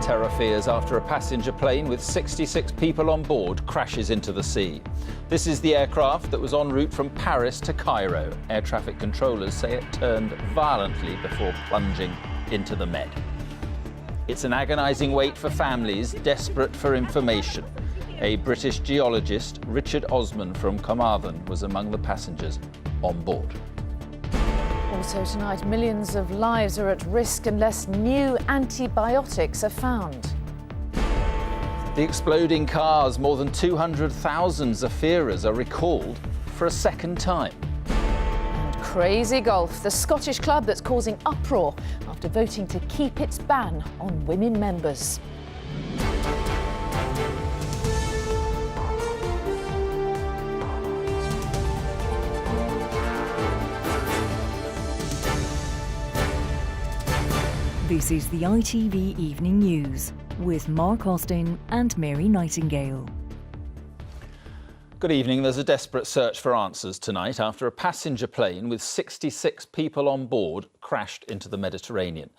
Terror fears after a passenger plane with 66 people on board crashes into the sea. This is the aircraft that was en route from Paris to Cairo. Air traffic controllers say it turned violently before plunging into the Med. It's an agonising wait for families desperate for information. A British geologist, Richard Osman from Carmarthen, was among the passengers on board. Also tonight, millions of lives are at risk unless new antibiotics are found. The exploding cars, more than 200,000 Zafiras are recalled for a second time. And crazy golf, the Scottish club that's causing uproar after voting to keep its ban on women members. This is the ITV Evening News with Mark Austin and Mary Nightingale. Good evening. There's a desperate search for answers tonight after a passenger plane with 66 people on board crashed into the Mediterranean.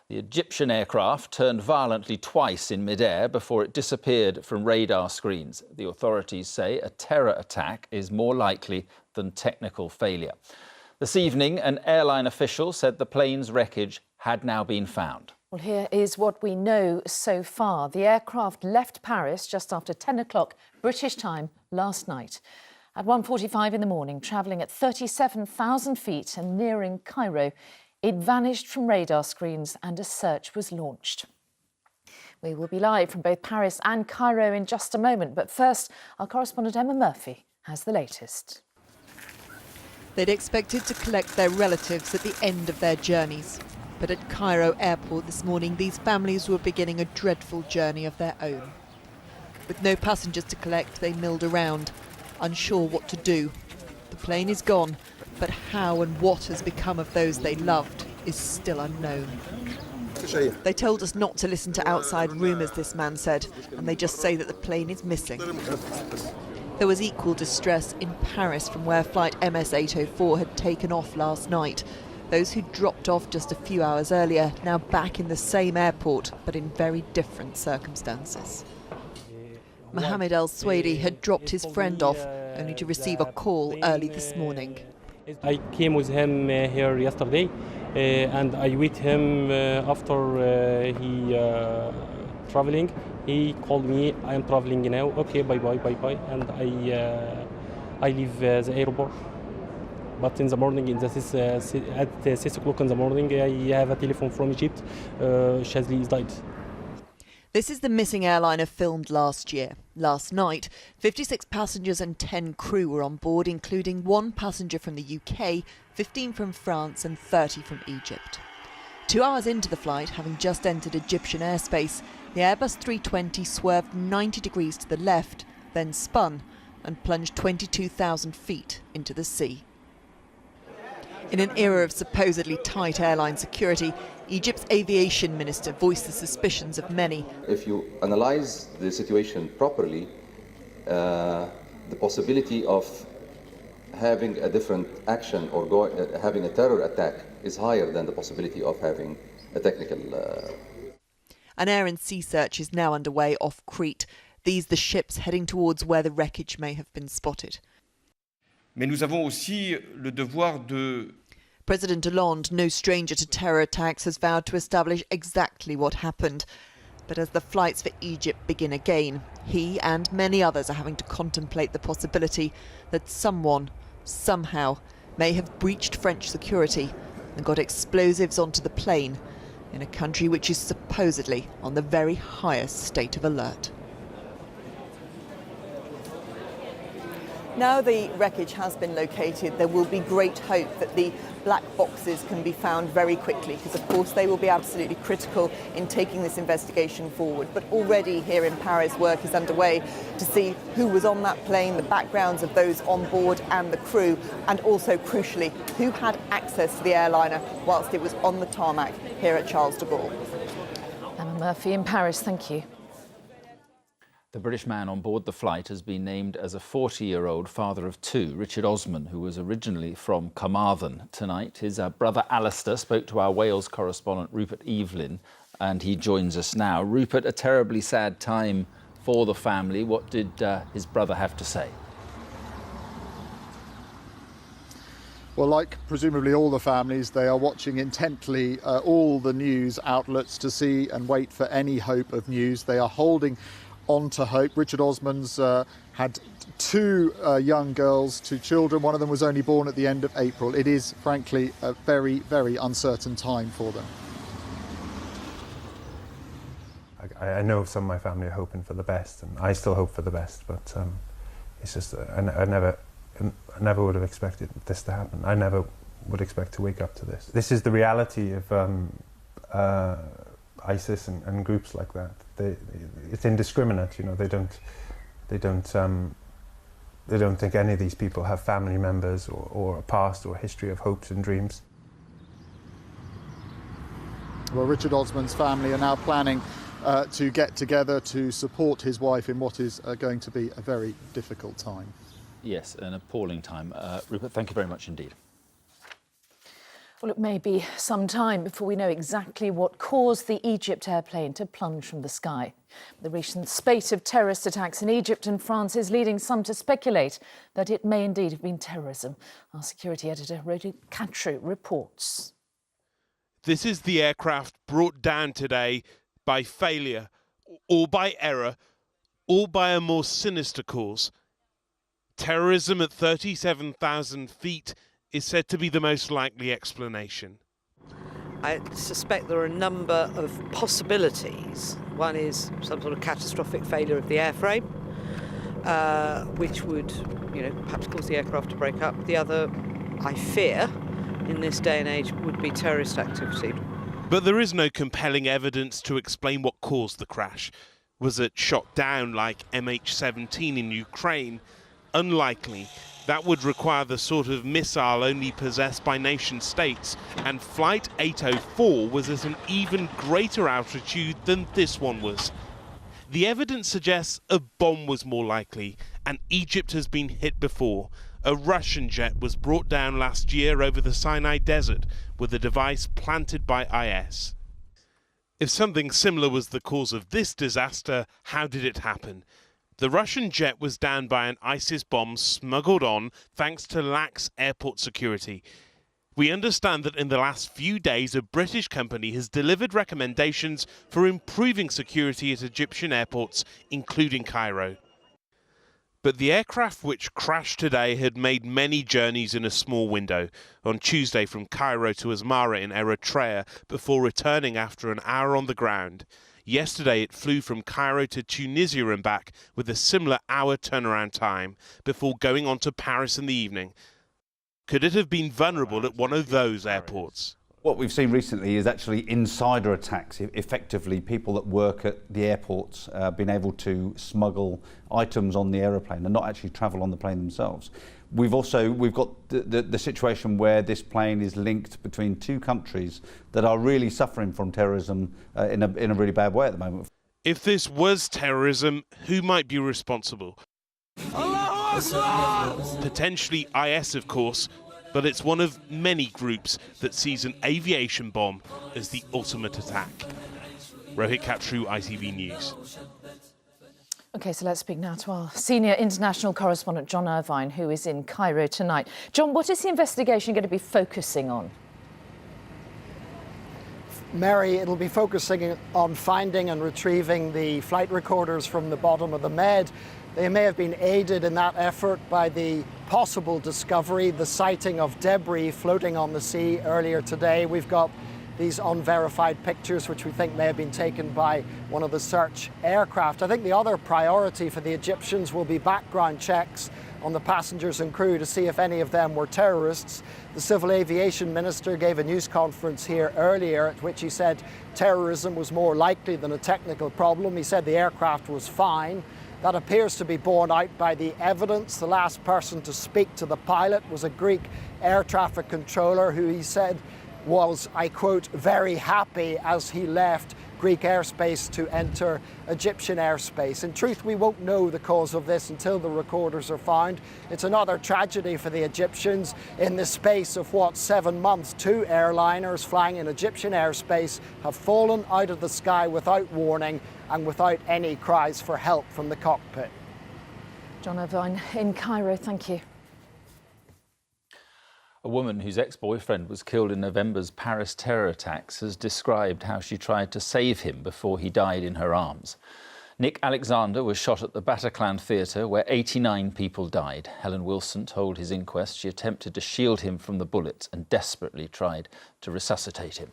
The Egyptian aircraft turned violently twice in mid-air before it disappeared from radar screens. The authorities say a terror attack is more likely than technical failure. This evening, an airline official said the plane's wreckage had now been found. Well, here is what we know so far. The aircraft left Paris just after 10 o'clock British time last night. At 1:45 in the morning, travelling at 37,000 feet and nearing Cairo, it vanished from radar screens and a search was launched. We will be live from both Paris and Cairo in just a moment, but first, our correspondent Emma Murphy has the latest. They'd expected to collect their relatives at the end of their journeys. But at Cairo airport this morning, these families were beginning a dreadful journey of their own. With no passengers to collect, they milled around, unsure what to do. The plane is gone, but how and what has become of those they loved is still unknown. They told us not to listen to outside rumours, this man said, and they just say that the plane is missing. There was equal distress in Paris from where flight MS-804 had taken off last night. Those who dropped off just a few hours earlier now back in the same airport, but in very different circumstances. Mohammed El-Swadi had dropped his friend off, only to receive a call early this morning. I came with him here yesterday, and I with him after he traveling. He called me, I am traveling now, okay, bye-bye, and I leave the airport. But in the morning, at 6 o'clock in the morning, I have a telephone from Egypt. Shazli is died. This is the missing airliner filmed last year. Last night, 56 passengers and 10 crew were on board, including 1 passenger from the UK, 15 from France and 30 from Egypt. 2 hours into the flight, having just entered Egyptian airspace, the Airbus 320 swerved 90 degrees to the left, then spun and plunged 22,000 feet into the sea. In an era of supposedly tight airline security, Egypt's aviation minister voiced the suspicions of many. If you analyse the situation properly, the possibility of having a different action or having a terror attack is higher than the possibility of having a technical... An air and sea search is now underway off Crete. These the ships heading towards where the wreckage may have been spotted. Mais nous avons aussi le devoir de... President Hollande, no stranger to terror attacks, has vowed to establish exactly what happened. But as the flights for Egypt begin again, he and many others are having to contemplate the possibility that someone, somehow, may have breached French security and got explosives onto the plane in a country which is supposedly on the very highest state of alert. Now the wreckage has been located, there will be great hope that the black boxes can be found very quickly, because of course they will be absolutely critical in taking this investigation forward. But already here in Paris, work is underway to see who was on that plane, the backgrounds of those on board and the crew, and also crucially, who had access to the airliner whilst it was on the tarmac here at Charles de Gaulle. Emma Murphy in Paris, thank you. The British man on board the flight has been named as a 40-year-old father of 2, Richard Osman, who was originally from Carmarthen. Tonight, his brother Alistair spoke to our Wales correspondent Rupert Evelyn and he joins us now. Rupert, a terribly sad time for the family. What did his brother have to say? Well, like presumably all the families, they are watching intently all the news outlets to see and wait for any hope of news. They are holding on to hope. Richard Osman's had two young girls, two children. One of them was only born at the end of April. It is, frankly, a very, very uncertain time for them. I know some of my family are hoping for the best, and I still hope for the best, but it's just, I never would have expected this to happen. I never would expect to wake up to this. This is the reality of ISIS and groups like that. It's indiscriminate, you know. They don't think any of these people have family members or a past or a history of hopes and dreams. Well, Richard Osman's family are now planning to get together to support his wife in what is going to be a very difficult time. Yes, an appalling time. Rupert, thank you very much indeed. Well, it may be some time before we know exactly what caused the Egypt airplane to plunge from the sky. The recent spate of terrorist attacks in Egypt and France is leading some to speculate that it may indeed have been terrorism. Our security editor, Rhodey Cantrell, reports. This is the aircraft brought down today by failure, or by error, or by a more sinister cause. Terrorism at 37,000 feet is said to be the most likely explanation. I suspect there are a number of possibilities. One is some sort of catastrophic failure of the airframe, which would, perhaps cause the aircraft to break up. The other, I fear, in this day and age, would be terrorist activity. But there is no compelling evidence to explain what caused the crash. Was it shot down like MH17 in Ukraine? Unlikely. That would require the sort of missile only possessed by nation states, and Flight 804 was at an even greater altitude than this one was. The evidence suggests a bomb was more likely, and Egypt has been hit before. A Russian jet was brought down last year over the Sinai Desert with a device planted by IS. If something similar was the cause of this disaster, how did it happen? The Russian jet was downed by an ISIS bomb smuggled on thanks to lax airport security. We understand that in the last few days, a British company has delivered recommendations for improving security at Egyptian airports, including Cairo. But the aircraft which crashed today had made many journeys in a small window. On Tuesday from Cairo to Asmara in Eritrea before returning after an hour on the ground. Yesterday it flew from Cairo to Tunisia and back with a similar hour turnaround time before going on to Paris in the evening. Could it have been vulnerable at one of those airports? What we've seen recently is actually insider attacks, effectively people that work at the airports being able to smuggle items on the aeroplane and not actually travel on the plane themselves. We've got the situation where this plane is linked between two countries that are really suffering from terrorism in a really bad way at the moment. If this was terrorism, who might be responsible? Potentially IS, of course, but it's one of many groups that sees an aviation bomb as the ultimate attack. Rhodey Cantrell, ITV News. OK, so let's speak now to our senior international correspondent, John Irvine, who is in Cairo tonight. John, what is the investigation going to be focusing on? Mary, it'll be focusing on finding and retrieving the flight recorders from the bottom of the Med. They may have been aided in that effort by the possible discovery, the sighting of debris floating on the sea earlier today. We've got these unverified pictures, which we think may have been taken by one of the search aircraft. I think the other priority for the Egyptians will be background checks on the passengers and crew to see if any of them were terrorists. The Civil Aviation Minister gave a news conference here earlier at which he said terrorism was more likely than a technical problem. He said the aircraft was fine. That appears to be borne out by the evidence. The last person to speak to the pilot was a Greek air traffic controller who he said was, I quote, very happy as he left Greek airspace to enter Egyptian airspace. In truth, we won't know the cause of this until the recorders are found. It's another tragedy for the Egyptians. In the space of, 7 months, 2 airliners flying in Egyptian airspace have fallen out of the sky without warning and without any cries for help from the cockpit. John Irvine in Cairo, thank you. A woman whose ex-boyfriend was killed in November's Paris terror attacks has described how she tried to save him before he died in her arms. Nick Alexander was shot at the Bataclan Theatre, where 89 people died. Helen Wilson told his inquest she attempted to shield him from the bullets and desperately tried to resuscitate him.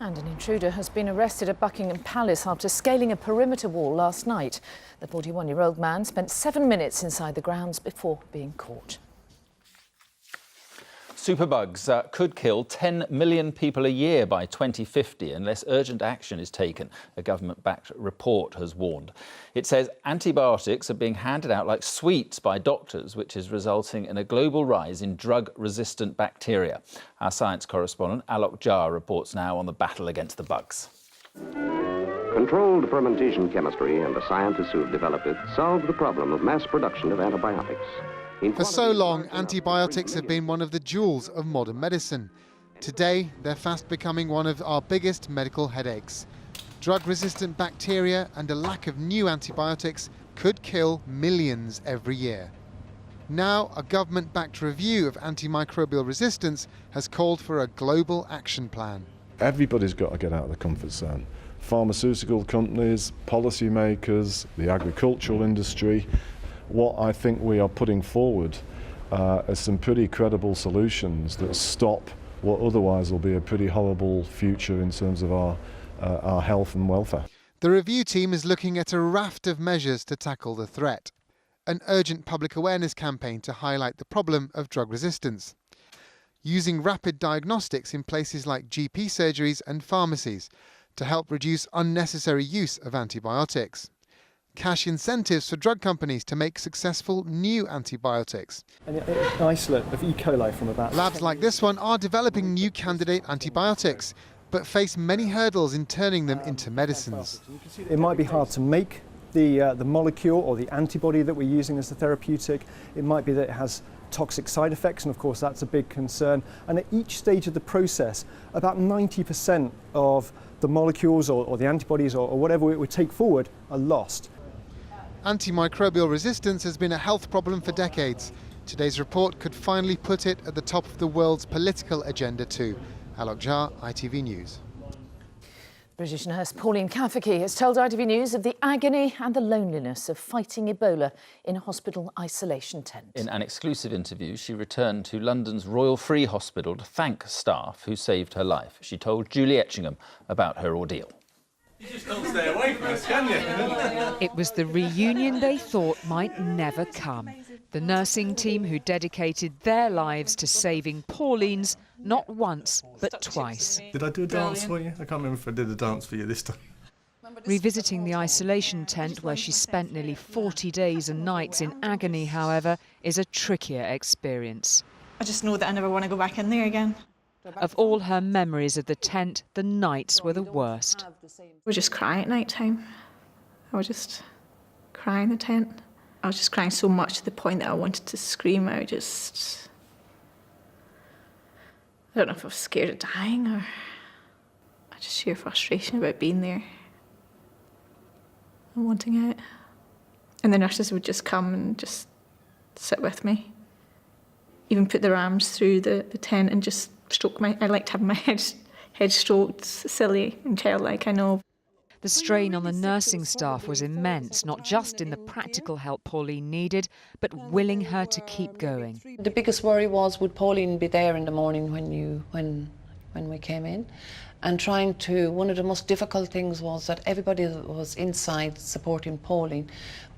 And an intruder has been arrested at Buckingham Palace after scaling a perimeter wall last night. The 41-year-old man spent 7 minutes inside the grounds before being caught. Superbugs could kill 10 million people a year by 2050 unless urgent action is taken, a government-backed report has warned. It says antibiotics are being handed out like sweets by doctors, which is resulting in a global rise in drug-resistant bacteria. Our science correspondent, Alok Jha, reports now on the battle against the bugs. Controlled fermentation chemistry and the scientists who have developed it solve the problem of mass production of antibiotics. For so long, antibiotics have been one of the jewels of modern medicine. Today, they're fast becoming one of our biggest medical headaches. Drug-resistant bacteria and a lack of new antibiotics could kill millions every year. Now, a government-backed review of antimicrobial resistance has called for a global action plan. Everybody's got to get out of the comfort zone. Pharmaceutical companies, policymakers, the agricultural industry. What I think we are putting forward are some pretty credible solutions that stop what otherwise will be a pretty horrible future in terms of our health and welfare. The review team is looking at a raft of measures to tackle the threat. An urgent public awareness campaign to highlight the problem of drug resistance. Using rapid diagnostics in places like GP surgeries and pharmacies to help reduce unnecessary use of antibiotics. Cash incentives for drug companies to make successful new antibiotics. An isolate of E. coli from about... Labs like this one are developing new candidate antibiotics, but face many hurdles in turning them into medicines. It might be hard to make the molecule or the antibody that we're using as the therapeutic. It might be that it has toxic side effects, and of course that's a big concern. And at each stage of the process, about 90% of the molecules or the antibodies or whatever we would take forward are lost. Antimicrobial resistance has been a health problem for decades. Today's report could finally put it at the top of the world's political agenda too. Alok Jha, ITV News. British nurse Pauline Cafferty has told ITV News of the agony and the loneliness of fighting Ebola in a hospital isolation tent. In an exclusive interview, she returned to London's Royal Free Hospital to thank staff who saved her life. She told Julie Etchingham about her ordeal. You just can't stay away from us, can you? It was the reunion they thought might never come. The nursing team who dedicated their lives to saving Pauline's not once, but twice. Did I do a dance for you? I can't remember if I did a dance for you this time. Revisiting the isolation tent where she spent nearly 40 days and nights in agony, however, is a trickier experience. I just know that I never want to go back in there again. Of all her memories of the tent, the nights were the worst. I would just cry at night time. I would just cry in the tent. I was just crying so much to the point that I wanted to scream. I don't know if I was scared of dying or just sheer frustration about being there and wanting out. And the nurses would just come and just sit with me, even put their arms through the tent and just stroke I like to have my head stroked, silly and childlike, I know. The strain on the nursing staff was immense, not just in the practical help Pauline needed, but willing her to keep going. The biggest worry was, would Pauline be there in the morning when we came in? And one of the most difficult things was that everybody was inside supporting Pauline,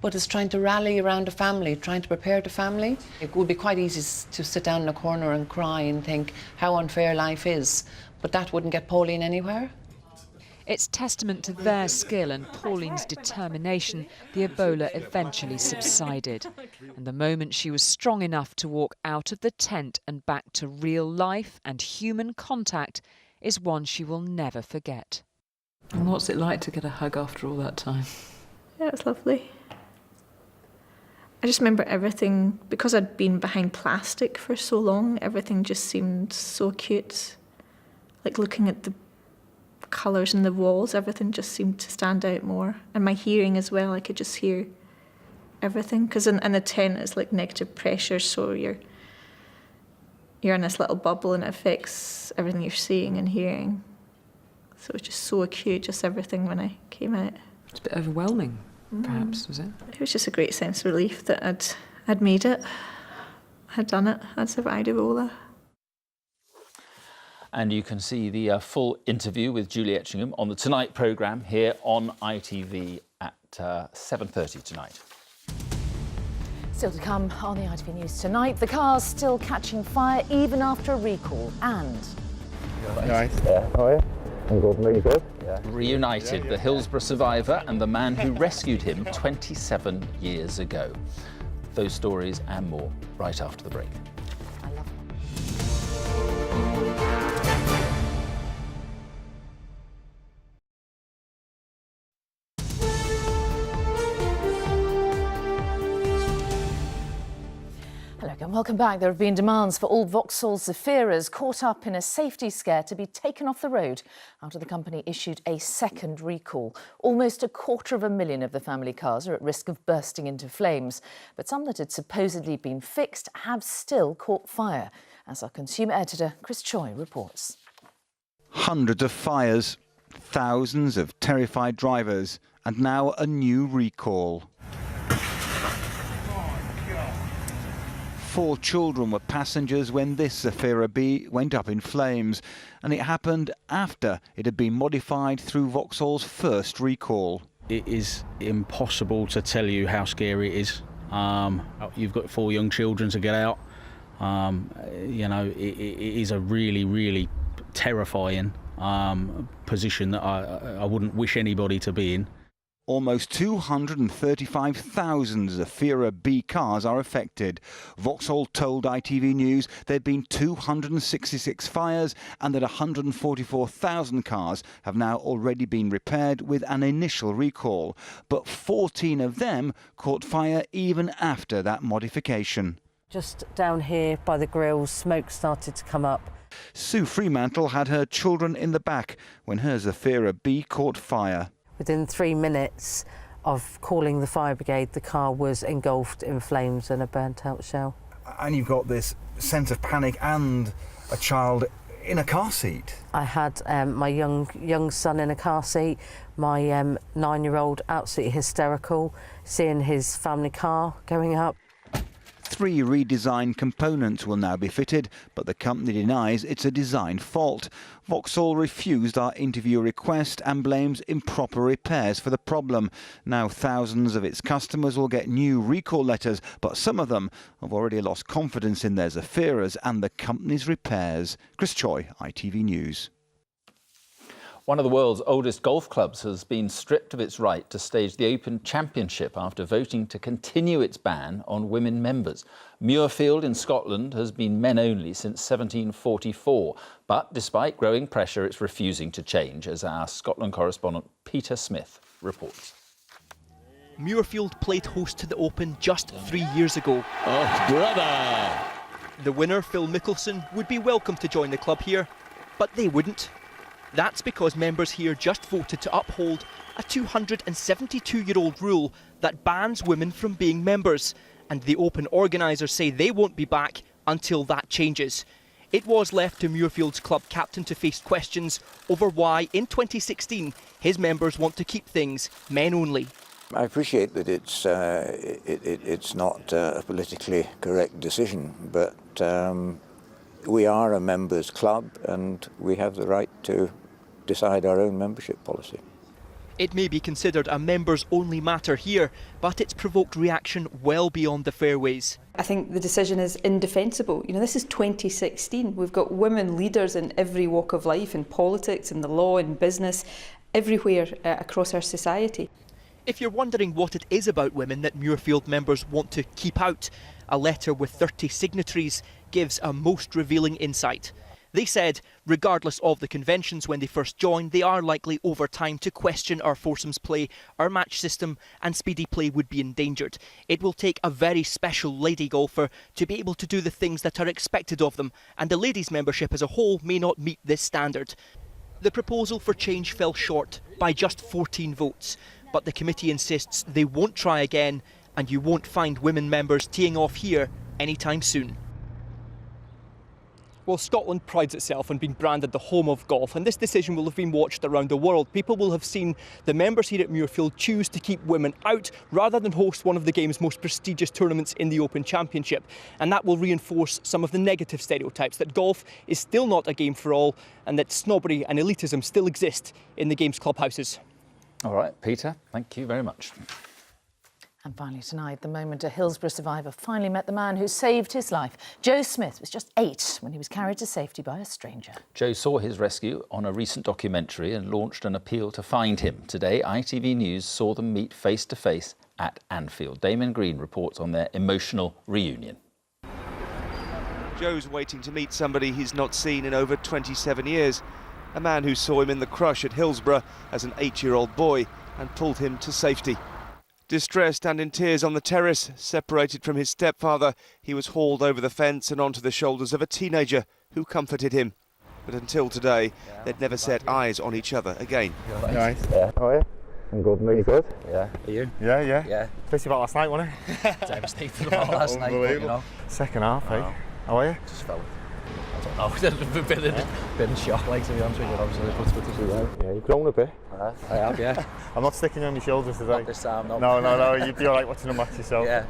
but it's trying to rally around the family, trying to prepare the family. It would be quite easy to sit down in a corner and cry and think how unfair life is, but that wouldn't get Pauline anywhere. It's testament to their skill and Pauline's determination the Ebola eventually subsided. And the moment she was strong enough to walk out of the tent and back to real life and human contact is one she will never forget. And what's it like to get a hug after all that time? Yeah, it was lovely. I just remember everything, because I'd been behind plastic for so long, everything just seemed so cute. Like looking at the colours in the walls, everything just seemed to stand out more. And my hearing as well, I could just hear everything. Because in the tent it's like negative pressure, so you're in this little bubble and it affects everything you're seeing and hearing. So it was just so acute, just everything when I came out. It's a bit overwhelming, perhaps, was it? It was just a great sense of relief that I'd made it, I'd done it, I'd survived Ebola. And you can see the full interview with Julie Etchingham on the Tonight programme here on ITV at 7:30 tonight. Still to come on the ITV News tonight, the car's still catching fire even after a recall, and... Nice. Yeah, how are you? I'm good, mate, you good? Yeah. Reunited, the Hillsborough survivor and the man who rescued him 27 years ago. Those stories and more right after the break. Hello and welcome back. There have been demands for all Vauxhall Zefiras caught up in a safety scare to be taken off the road after the company issued a second recall. Almost 250,000 of the family cars are at risk of bursting into flames, but some that had supposedly been fixed have still caught fire, as our consumer editor Chris Choi reports. Hundreds of fires, thousands of terrified drivers, and now a new recall. 4 children were passengers when this Zafira B went up in flames, and it happened after it had been modified through Vauxhall's first recall. It is impossible to tell you how scary it is. You've got 4 young children to get out. You know, it is a really, really terrifying position that I wouldn't wish anybody to be in. Almost 235,000 Zafira B cars are affected. Vauxhall told ITV News there'd been 266 fires and that 144,000 cars have now already been repaired with an initial recall. But 14 of them caught fire even after that modification. Just down here by the grills, smoke started to come up. Sue Fremantle had her children in the back when her Zafira B caught fire. Within 3 minutes of calling the fire brigade, the car was engulfed in flames and a burnt-out shell. And you've got this sense of panic and a child in a car seat. I had my young son in a car seat, my 9-year-old absolutely hysterical, seeing his family car going up. 3 redesigned components will now be fitted, but the company denies it's a design fault. Vauxhall refused our interview request and blames improper repairs for the problem. Now thousands of its customers will get new recall letters, but some of them have already lost confidence in their Zafiras and the company's repairs. Chris Choi, ITV News. One of the world's oldest golf clubs has been stripped of its right to stage the Open Championship after voting to continue its ban on women members. Muirfield in Scotland has been men only since 1744, but despite growing pressure, it's refusing to change, as our Scotland correspondent Peter Smith reports. Muirfield played host to the Open just 3 years ago. Oh, brother! The winner, Phil Mickelson, would be welcome to join the club here, but they wouldn't. That's because members here just voted to uphold a 272-year-old rule that bans women from being members, and the Open organisers say they won't be back until that changes. It was left to Muirfield's club captain to face questions over why, in 2016, his members want to keep things men only. I appreciate that it's not a politically correct decision, but we are a members' club and we have the right to decide our own membership policy. It may be considered a members-only matter here, but it's provoked reaction well beyond the fairways. I think the decision is indefensible. You know, this is 2016. We've got women leaders in every walk of life, in politics, in the law, in business, everywhere across our society. If you're wondering what it is about women that Muirfield members want to keep out, a letter with 30 signatories gives a most revealing insight. They said, regardless of the conventions when they first joined, they are likely over time to question our foursomes play, our match system, and speedy play would be endangered. It will take a very special lady golfer to be able to do the things that are expected of them, and the ladies' membership as a whole may not meet this standard. The proposal for change fell short by just 14 votes, but the committee insists they won't try again, and you won't find women members teeing off here anytime soon. Well, Scotland prides itself on being branded the home of golf, and this decision will have been watched around the world. People will have seen the members here at Muirfield choose to keep women out rather than host one of the game's most prestigious tournaments in the Open Championship. And that will reinforce some of the negative stereotypes that golf is still not a game for all and that snobbery and elitism still exist in the game's clubhouses. All right, Peter, thank you very much. And finally tonight, the moment a Hillsborough survivor finally met the man who saved his life. Joe Smith was just 8 when he was carried to safety by a stranger. Joe saw his rescue on a recent documentary and launched an appeal to find him. Today, ITV News saw them meet face to face at Anfield. Damon Green reports on their emotional reunion. Joe's waiting to meet somebody he's not seen in over 27 years. A man who saw him in the crush at Hillsborough as an 8-year-old boy and pulled him to safety. Distressed and in tears on the terrace, separated from his stepfather, he was hauled over the fence and onto the shoulders of a teenager who comforted him. But until today, they'd never set eyes on each other again. Nice. Yeah. How are you? I'm good, mate. You good? Yeah. Are you? Yeah. Yeah. Pissed about last night, wasn't it? Devastated about last night, but, you know. Second half, eh? How are you? Just felt. I don't know, been in shock, like, to be honest with you, obviously. Yeah, you've grown a bit. I have, yeah. I'm not sticking you on your shoulders today. Not this time, no. No, you'd be all right watching the match yourself. Yeah.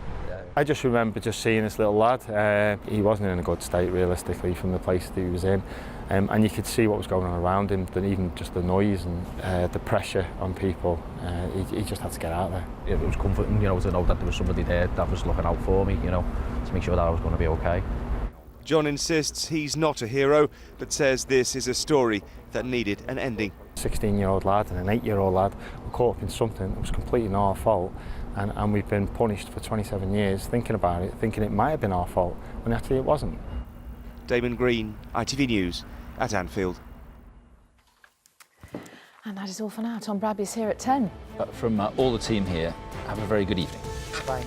I just remember just seeing this little lad. He wasn't in a good state, realistically, from the place that he was in. And you could see what was going on around him, even just the noise and the pressure on people. He just had to get out there. It was comforting, you know, to know that there was somebody there that was looking out for me, you know, to make sure that I was going to be okay. John insists he's not a hero, but says this is a story that needed an ending. 16-year-old lad and an 8-year-old lad were caught up in something that was completely not our fault, and we've been punished for 27 years thinking about it, thinking it might have been our fault, when actually it wasn't. Damon Green, ITV News at Anfield. And that is all for now. Tom Bradby's here at 10. From all the team here, have a very good evening. Bye.